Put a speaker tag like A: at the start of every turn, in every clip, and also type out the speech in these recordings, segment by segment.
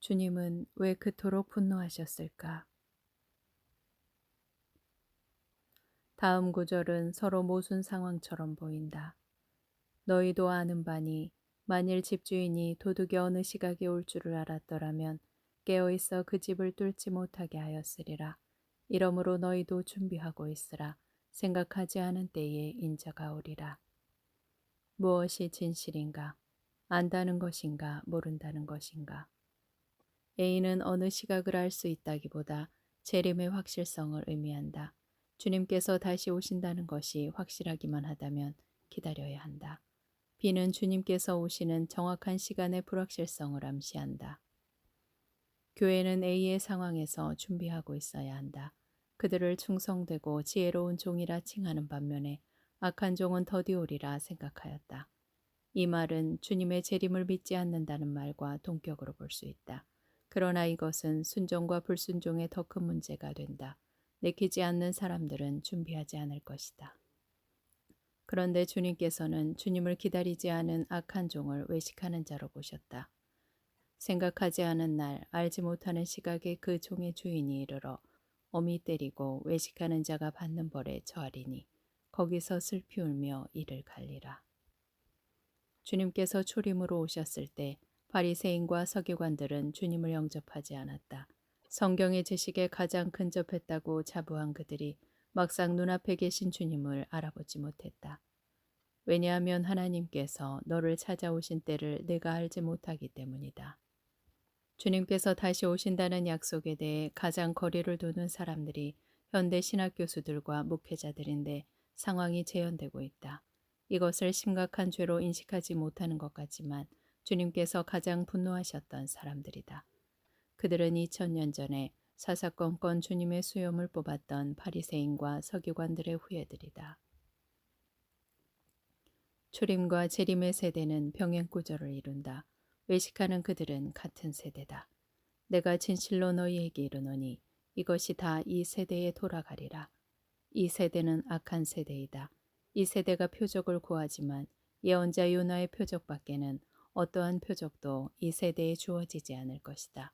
A: 주님은 왜 그토록 분노하셨을까? 다음 구절은 서로 모순 상황처럼 보인다. 너희도 아는 바니 만일 집주인이 도둑이 어느 시각에 올 줄을 알았더라면 깨어있어 그 집을 뚫지 못하게 하였으리라. 이러므로 너희도 준비하고 있으라. 생각하지 않은 때에 인자가 오리라. 무엇이 진실인가? 안다는 것인가? 모른다는 것인가? A는 어느 시각을 알 수 있다기보다 재림의 확실성을 의미한다. 주님께서 다시 오신다는 것이 확실하기만 하다면 기다려야 한다. B는 주님께서 오시는 정확한 시간의 불확실성을 암시한다. 교회는 A의 상황에서 준비하고 있어야 한다. 그들을 충성되고 지혜로운 종이라 칭하는 반면에 악한 종은 더디오리라 생각하였다. 이 말은 주님의 재림을 믿지 않는다는 말과 동격으로 볼 수 있다. 그러나 이것은 순종과 불순종의 더 큰 문제가 된다. 내키지 않는 사람들은 준비하지 않을 것이다. 그런데 주님께서는 주님을 기다리지 않은 악한 종을 외식하는 자로 보셨다. 생각하지 않은 날, 알지 못하는 시각에 그 종의 주인이 이르러 어미 때리고 외식하는 자가 받는 벌에 처하리니 거기서 슬피 울며 이를 갈리라. 주님께서 초림으로 오셨을 때 바리새인과 서기관들은 주님을 영접하지 않았다. 성경의 지식에 가장 근접했다고 자부한 그들이 막상 눈앞에 계신 주님을 알아보지 못했다. 왜냐하면 하나님께서 너를 찾아오신 때를 내가 알지 못하기 때문이다. 주님께서 다시 오신다는 약속에 대해 가장 거리를 두는 사람들이 현대 신학 교수들과 목회자들인데 상황이 재현되고 있다. 이것을 심각한 죄로 인식하지 못하는 것 같지만 주님께서 가장 분노하셨던 사람들이다. 그들은 2000년 전에 사사건건 주님의 수염을 뽑았던 바리새인과 서기관들의 후예들이다. 초림과 재림의 세대는 병행구조를 이룬다. 외식하는 그들은 같은 세대다. 내가 진실로 너희에게 이르노니 이것이 다 이 세대에 돌아가리라. 이 세대는 악한 세대이다. 이 세대가 표적을 구하지만 예언자 요나의 표적밖에는 어떠한 표적도 이 세대에 주어지지 않을 것이다.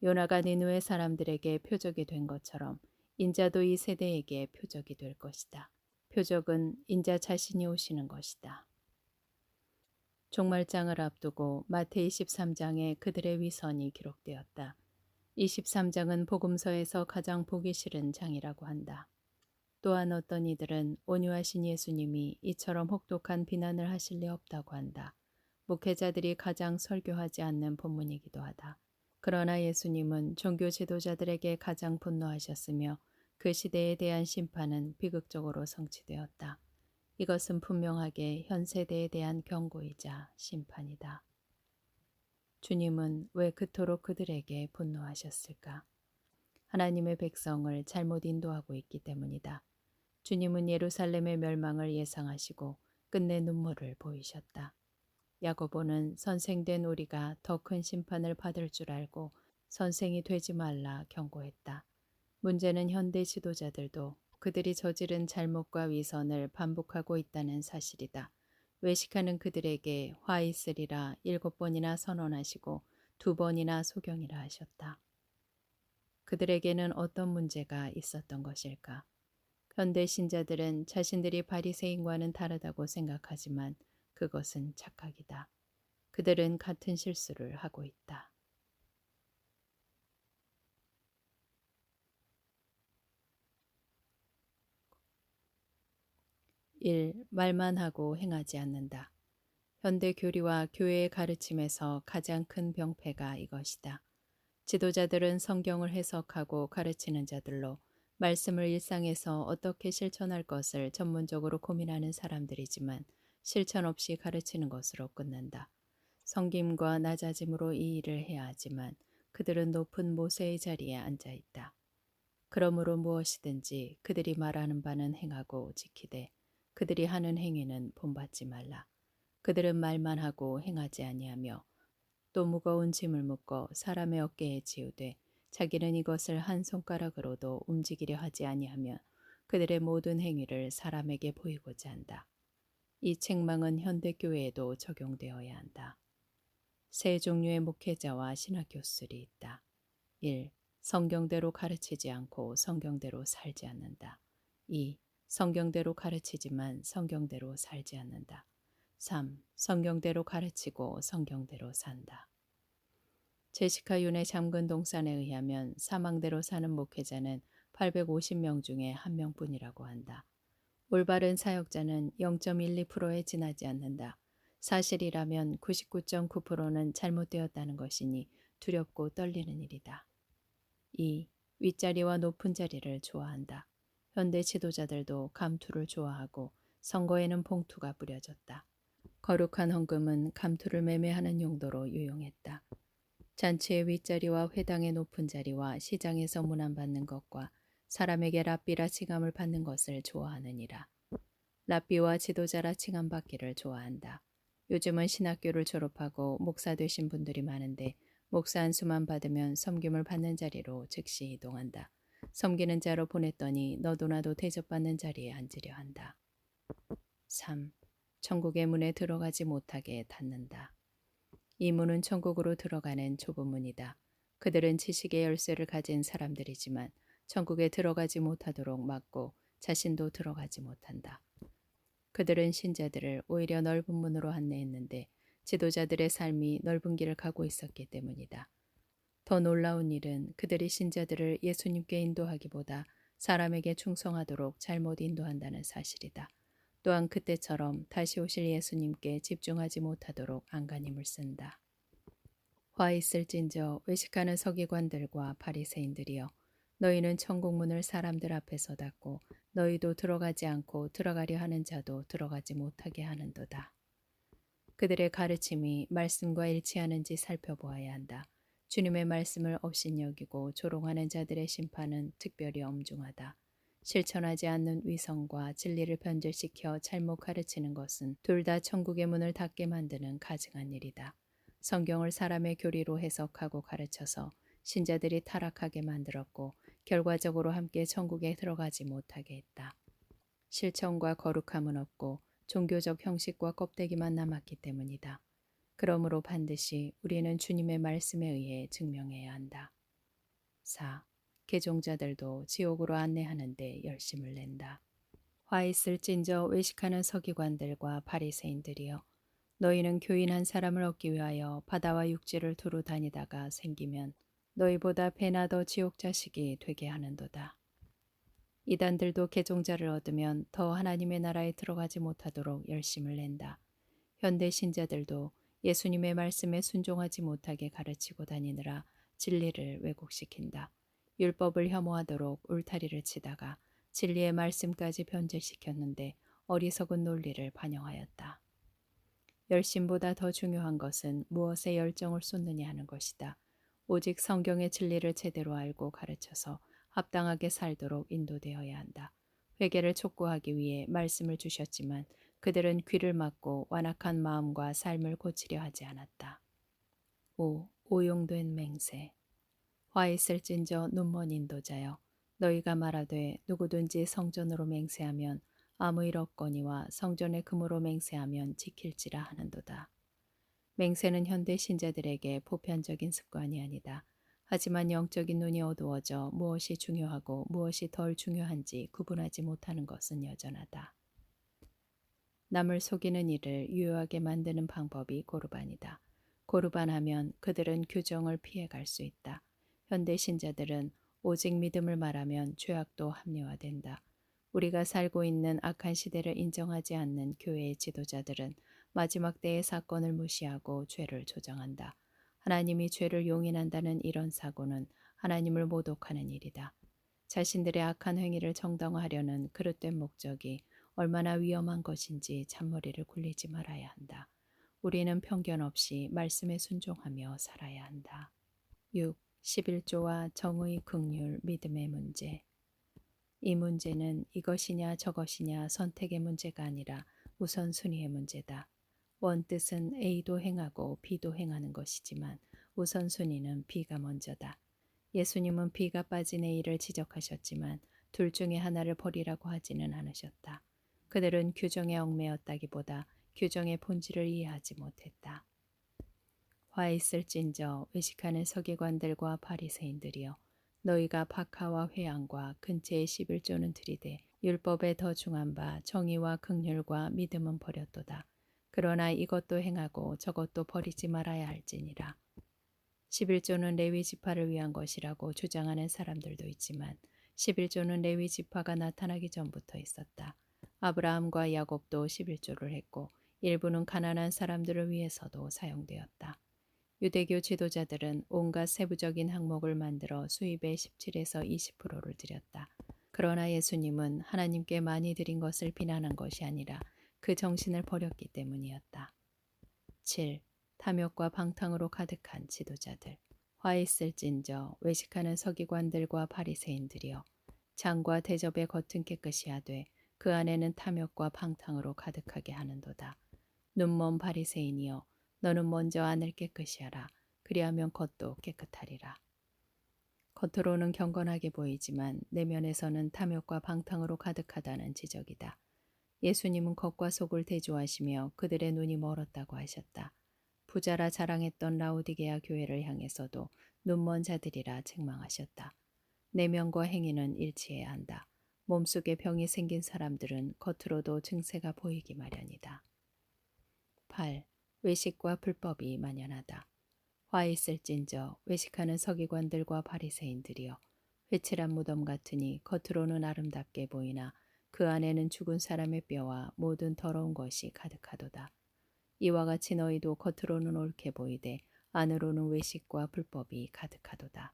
A: 요나가 니느웨 사람들에게 표적이 된 것처럼 인자도 이 세대에게 표적이 될 것이다. 표적은 인자 자신이 오시는 것이다. 종말장을 앞두고 마태 23장에 그들의 위선이 기록되었다. 23장은 복음서에서 가장 보기 싫은 장이라고 한다. 또한 어떤 이들은 온유하신 예수님이 이처럼 혹독한 비난을 하실 리 없다고 한다. 목회자들이 가장 설교하지 않는 본문이기도 하다. 그러나 예수님은 종교 지도자들에게 가장 분노하셨으며 그 시대에 대한 심판은 비극적으로 성취되었다. 이것은 분명하게 현 세대에 대한 경고이자 심판이다. 주님은 왜 그토록 그들에게 분노하셨을까? 하나님의 백성을 잘못 인도하고 있기 때문이다. 주님은 예루살렘의 멸망을 예상하시고 끝내 눈물을 보이셨다. 야고보는 선생된 우리가 더 큰 심판을 받을 줄 알고 선생이 되지 말라 경고했다. 문제는 현대 지도자들도 그들이 저지른 잘못과 위선을 반복하고 있다는 사실이다. 외식하는 그들에게 화 있으리라 7번이나 선언하시고 2번이나 소경이라 하셨다. 그들에게는 어떤 문제가 있었던 것일까? 현대 신자들은 자신들이 바리새인과는 다르다고 생각하지만 그것은 착각이다. 그들은 같은 실수를 하고 있다. 1. 말만 하고 행하지 않는다. 현대 교리와 교회의 가르침에서 가장 큰 병폐가 이것이다. 지도자들은 성경을 해석하고 가르치는 자들로 말씀을 일상에서 어떻게 실천할 것을 전문적으로 고민하는 사람들이지만 실천 없이 가르치는 것으로 끝난다. 섬김과 낮아짐으로 이 일을 해야 하지만 그들은 높은 모세의 자리에 앉아 있다. 그러므로 무엇이든지 그들이 말하는 바는 행하고 지키되 그들이 하는 행위는 본받지 말라. 그들은 말만 하고 행하지 아니하며 또 무거운 짐을 묶어 사람의 어깨에 지우되 자기는 이것을 한 손가락으로도 움직이려 하지 아니하며 그들의 모든 행위를 사람에게 보이고자 한다. 이 책망은 현대교회에도 적용되어야 한다. 세 종류의 목회자와 신학교술이 있다. 1. 성경대로 가르치지 않고 성경대로 살지 않는다. 2. 성경대로 가르치지만 성경대로 살지 않는다. 3. 성경대로 가르치고 성경대로 산다. 제시카 윤의 잠근 동산에 의하면 사망대로 사는 목회자는 850명 중에 1명뿐이라고 한다. 올바른 사역자는 0.12%에 지나지 않는다. 사실이라면 99.9%는 잘못되었다는 것이니 두렵고 떨리는 일이다. 2. 윗자리와 높은 자리를 좋아한다. 현대 지도자들도 감투를 좋아하고 선거에는 봉투가 뿌려졌다. 거룩한 헌금은 감투를 매매하는 용도로 유용했다. 잔치의 윗자리와 회당의 높은 자리와 시장에서 문안받는 것과 사람에게 랍비라 칭함을 받는 것을 좋아하느니라. 랍비와 지도자라 칭함받기를 좋아한다. 요즘은 신학교를 졸업하고 목사 되신 분들이 많은데 목사 안수만 받으면 섬김을 받는 자리로 즉시 이동한다. 섬기는 자로 보냈더니 너도 나도 대접받는 자리에 앉으려 한다. 3. 천국의 문에 들어가지 못하게 닫는다. 이 문은 천국으로 들어가는 좁은 문이다. 그들은 지식의 열쇠를 가진 사람들이지만 천국에 들어가지 못하도록 막고 자신도 들어가지 못한다. 그들은 신자들을 오히려 넓은 문으로 안내했는데 지도자들의 삶이 넓은 길을 가고 있었기 때문이다. 더 놀라운 일은 그들이 신자들을 예수님께 인도하기보다 사람에게 충성하도록 잘못 인도한다는 사실이다. 또한 그때처럼 다시 오실 예수님께 집중하지 못하도록 안간힘을 쓴다. 화 있을진저 외식하는 서기관들과 바리새인들이여, 너희는 천국문을 사람들 앞에서 닫고 너희도 들어가지 않고 들어가려 하는 자도 들어가지 못하게 하는도다. 그들의 가르침이 말씀과 일치하는지 살펴보아야 한다. 주님의 말씀을 업신여기고 조롱하는 자들의 심판은 특별히 엄중하다. 실천하지 않는 위선과 진리를 변절시켜 잘못 가르치는 것은 둘 다 천국의 문을 닫게 만드는 가증한 일이다. 성경을 사람의 교리로 해석하고 가르쳐서 신자들이 타락하게 만들었고 결과적으로 함께 천국에 들어가지 못하게 했다. 실천과 거룩함은 없고 종교적 형식과 껍데기만 남았기 때문이다. 그러므로 반드시 우리는 주님의 말씀에 의해 증명해야 한다. 4. 개종자들도 지옥으로 안내하는 데 열심을 낸다. 화 있을진저 외식하는 서기관들과 바리새인들이여, 너희는 교인 한 사람을 얻기 위하여 바다와 육지를 두루 다니다가 생기면 너희보다 배나 더 지옥 자식이 되게 하는도다. 이단들도 개종자를 얻으면 더 하나님의 나라에 들어가지 못하도록 열심을 낸다. 현대 신자들도 예수님의 말씀에 순종하지 못하게 가르치고 다니느라 진리를 왜곡시킨다. 율법을 혐오하도록 울타리를 치다가 진리의 말씀까지 변질시켰는데 어리석은 논리를 반영하였다. 열심보다 더 중요한 것은 무엇에 열정을 쏟느냐 하는 것이다. 오직 성경의 진리를 제대로 알고 가르쳐서 합당하게 살도록 인도되어야 한다. 회개를 촉구하기 위해 말씀을 주셨지만 그들은 귀를 막고 완악한 마음과 삶을 고치려 하지 않았다. 5. 오용된 맹세. 화 있을진저 눈먼 인도자여, 너희가 말하되 누구든지 성전으로 맹세하면 아무 일 없거니와 성전의 금으로 맹세하면 지킬지라 하는도다. 맹세는 현대 신자들에게 보편적인 습관이 아니다. 하지만 영적인 눈이 어두워져 무엇이 중요하고 무엇이 덜 중요한지 구분하지 못하는 것은 여전하다. 남을 속이는 일을 유효하게 만드는 방법이 고르반이다. 고르반하면 그들은 규정을 피해갈 수 있다. 현대 신자들은 오직 믿음을 말하면 죄악도 합리화된다. 우리가 살고 있는 악한 시대를 인정하지 않는 교회의 지도자들은 마지막 때의 사건을 무시하고 죄를 조장한다. 하나님이 죄를 용인한다는 이런 사고는 하나님을 모독하는 일이다. 자신들의 악한 행위를 정당화하려는 그릇된 목적이 얼마나 위험한 것인지 잔머리를 굴리지 말아야 한다. 우리는 편견 없이 말씀에 순종하며 살아야 한다. 6. 11조와 정의, 긍휼, 믿음의 문제. 이 문제는 이것이냐 저것이냐 선택의 문제가 아니라 우선순위의 문제다. 원뜻은 A도 행하고 B도 행하는 것이지만 우선순위는 B가 먼저다. 예수님은 B가 빠진 A를 지적하셨지만 둘 중에 하나를 버리라고 하지는 않으셨다. 그들은 규정에 얽매였다기보다 규정의 본질을 이해하지 못했다. 화 있을진저 외식하는 서기관들과 바리새인들이여 너희가 박하와 회양과 근처의 11조는 들이되 율법에 더 중한 바 정의와 긍휼과 믿음은 버렸도다. 그러나 이것도 행하고 저것도 버리지 말아야 할지니라. 11조는 레위 지파를 위한 것이라고 주장하는 사람들도 있지만 11조는 레위 지파가 나타나기 전부터 있었다. 아브라함과 야곱도 11조를 했고 일부는 가난한 사람들을 위해서도 사용되었다. 유대교 지도자들은 온갖 세부적인 항목을 만들어 수입의 17에서 20%를 드렸다. 그러나 예수님은 하나님께 많이 드린 것을 비난한 것이 아니라 그 정신을 버렸기 때문이었다. 7. 탐욕과 방탕으로 가득한 지도자들. 화 있을진저 외식하는 서기관들과 바리새인들이여 장과 대접의 겉은 깨끗이 하되 그 안에는 탐욕과 방탕으로 가득하게 하는도다. 눈먼 바리새인이여 너는 먼저 안을 깨끗이 하라. 그리하면 겉도 깨끗하리라. 겉으로는 경건하게 보이지만 내면에서는 탐욕과 방탕으로 가득하다는 지적이다. 예수님은 겉과 속을 대조하시며 그들의 눈이 멀었다고 하셨다. 부자라 자랑했던 라오디게아 교회를 향해서도 눈먼 자들이라 책망하셨다. 내면과 행위는 일치해야 한다. 몸속에 병이 생긴 사람들은 겉으로도 증세가 보이기 마련이다. 8. 외식과 불법이 만연하다. 화 있을진저 외식하는 서기관들과 바리새인들이여 회칠한 무덤 같으니 겉으로는 아름답게 보이나 그 안에는 죽은 사람의 뼈와 모든 더러운 것이 가득하도다. 이와 같이 너희도 겉으로는 옳게 보이되 안으로는 외식과 불법이 가득하도다.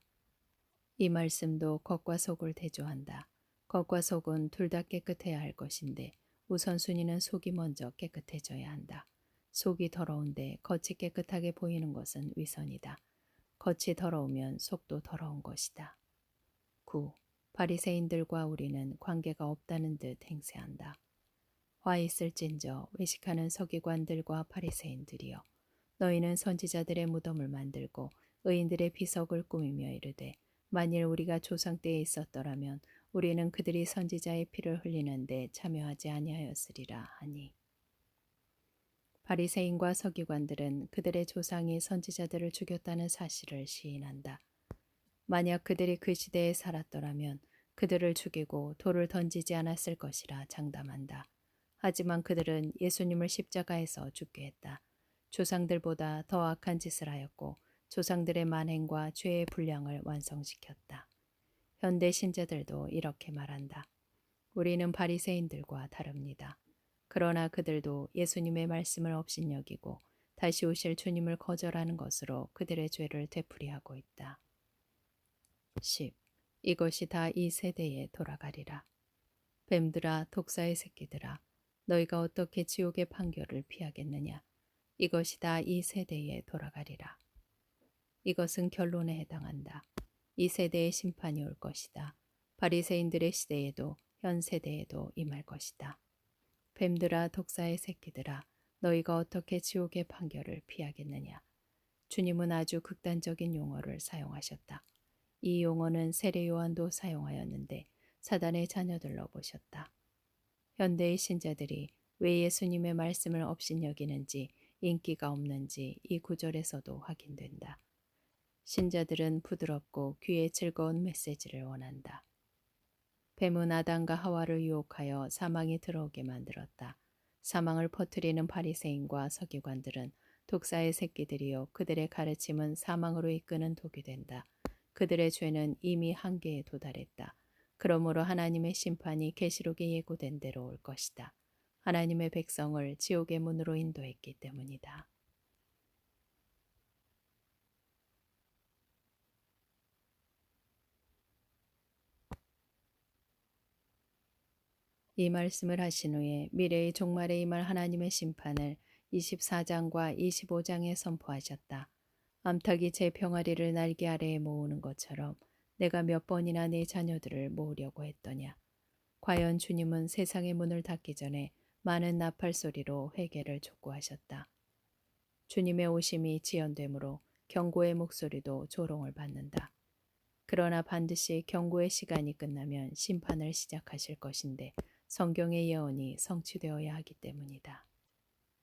A: 이 말씀도 겉과 속을 대조한다. 겉과 속은 둘 다 깨끗해야 할 것인데 우선순위는 속이 먼저 깨끗해져야 한다. 속이 더러운데 겉이 깨끗하게 보이는 것은 위선이다. 겉이 더러우면 속도 더러운 것이다. 9. 바리새인들과 우리는 관계가 없다는 듯 행세한다. 화 있을진저 외식하는 서기관들과 바리새인들이여 너희는 선지자들의 무덤을 만들고 의인들의 비석을 꾸미며 이르되 만일 우리가 조상 때에 있었더라면 우리는 그들이 선지자의 피를 흘리는데 참여하지 아니하였으리라 하니 바리새인과 서기관들은 그들의 조상이 선지자들을 죽였다는 사실을 시인한다. 만약 그들이 그 시대에 살았더라면 그들을 죽이고 돌을 던지지 않았을 것이라 장담한다. 하지만 그들은 예수님을 십자가에서 죽게 했다. 조상들보다 더 악한 짓을 하였고 조상들의 만행과 죄의 분량을 완성시켰다. 현대 신자들도 이렇게 말한다. 우리는 바리새인들과 다릅니다. 그러나 그들도 예수님의 말씀을 업신여기고 다시 오실 주님을 거절하는 것으로 그들의 죄를 되풀이하고 있다. 10. 이것이 다 이 세대에 돌아가리라. 뱀들아 독사의 새끼들아 너희가 어떻게 지옥의 판결을 피하겠느냐. 이것이 다 이 세대에 돌아가리라. 이것은 결론에 해당한다. 이 세대의 심판이 올 것이다. 바리새인들의 시대에도 현 세대에도 임할 것이다. 뱀들아 독사의 새끼들아 너희가 어떻게 지옥의 판결을 피하겠느냐. 주님은 아주 극단적인 용어를 사용하셨다. 이 용어는 세례 요한도 사용하였는데 사단의 자녀들로 보셨다. 현대의 신자들이 왜 예수님의 말씀을 업신여기는지 인기가 없는지 이 구절에서도 확인된다. 신자들은 부드럽고 귀에 즐거운 메시지를 원한다. 뱀은 아담과 하와를 유혹하여 사망이 들어오게 만들었다. 사망을 퍼뜨리는 바리새인과 서기관들은 독사의 새끼들이요 그들의 가르침은 사망으로 이끄는 독이 된다. 그들의 죄는 이미 한계에 도달했다. 그러므로 하나님의 심판이 계시록에 예고된 대로 올 것이다. 하나님의 백성을 지옥의 문으로 인도했기 때문이다. 이 말씀을 하신 후에 미래의 종말에 임할 하나님의 심판을 24장과 25장에 선포하셨다. 암탉이 제 병아리를 날개 아래에 모으는 것처럼 내가 몇 번이나 내 자녀들을 모으려고 했더냐. 과연 주님은 세상의 문을 닫기 전에 많은 나팔 소리로 회개를 촉구하셨다. 주님의 오심이 지연되므로 경고의 목소리도 조롱을 받는다. 그러나 반드시 경고의 시간이 끝나면 심판을 시작하실 것인데 성경의 예언이 성취되어야 하기 때문이다.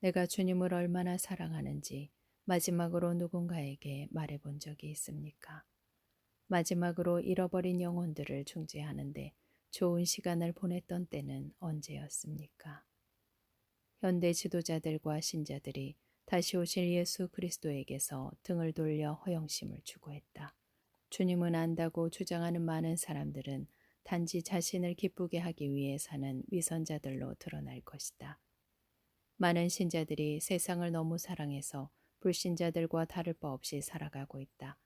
A: 내가 주님을 얼마나 사랑하는지 마지막으로 누군가에게 말해본 적이 있습니까? 마지막으로 잃어버린 영혼들을 중재하는데 좋은 시간을 보냈던 때는 언제였습니까? 현대 지도자들과 신자들이 다시 오실 예수 그리스도에게서 등을 돌려 허영심을 추구했다. 주님은 안다고 주장하는 많은 사람들은 단지 자신을 기쁘게 하기 위해 사는 위선자들로 드러날 것이다. 많은 신자들이 세상을 너무 사랑해서 불신자들과 다를 바 없이 살아가고 있다.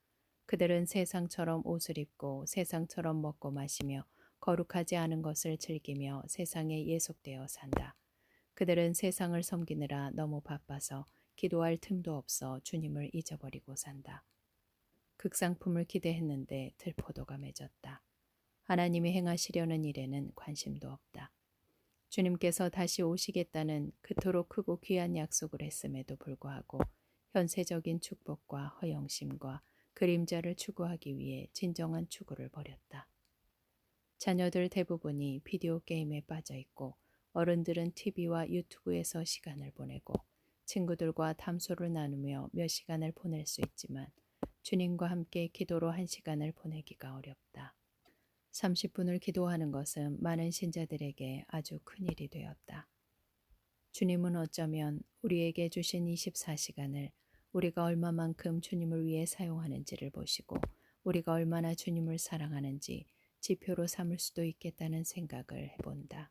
A: 그들은 세상처럼 옷을 입고 세상처럼 먹고 마시며 거룩하지 않은 것을 즐기며 세상에 예속되어 산다. 그들은 세상을 섬기느라 너무 바빠서 기도할 틈도 없어 주님을 잊어버리고 산다. 극상품을 기대했는데 들포도가 맺었다. 하나님이 행하시려는 일에는 관심도 없다. 주님께서 다시 오시겠다는 그토록 크고 귀한 약속을 했음에도 불구하고 현세적인 축복과 허영심과 그림자를 추구하기 위해 진정한 추구를 벌였다. 자녀들 대부분이 비디오 게임에 빠져 있고 어른들은 TV와 유튜브에서 시간을 보내고 친구들과 담소를 나누며 몇 시간을 보낼 수 있지만 주님과 함께 기도로 한 시간을 보내기가 어렵다. 30분을 기도하는 것은 많은 신자들에게 아주 큰 일이 되었다. 주님은 어쩌면 우리에게 주신 24시간을 우리가 얼마만큼 주님을 위해 사용하는지를 보시고 우리가 얼마나 주님을 사랑하는지 지표로 삼을 수도 있겠다는 생각을 해본다.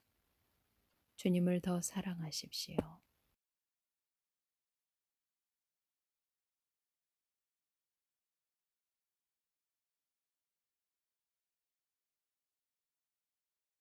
A: 주님을 더 사랑하십시오.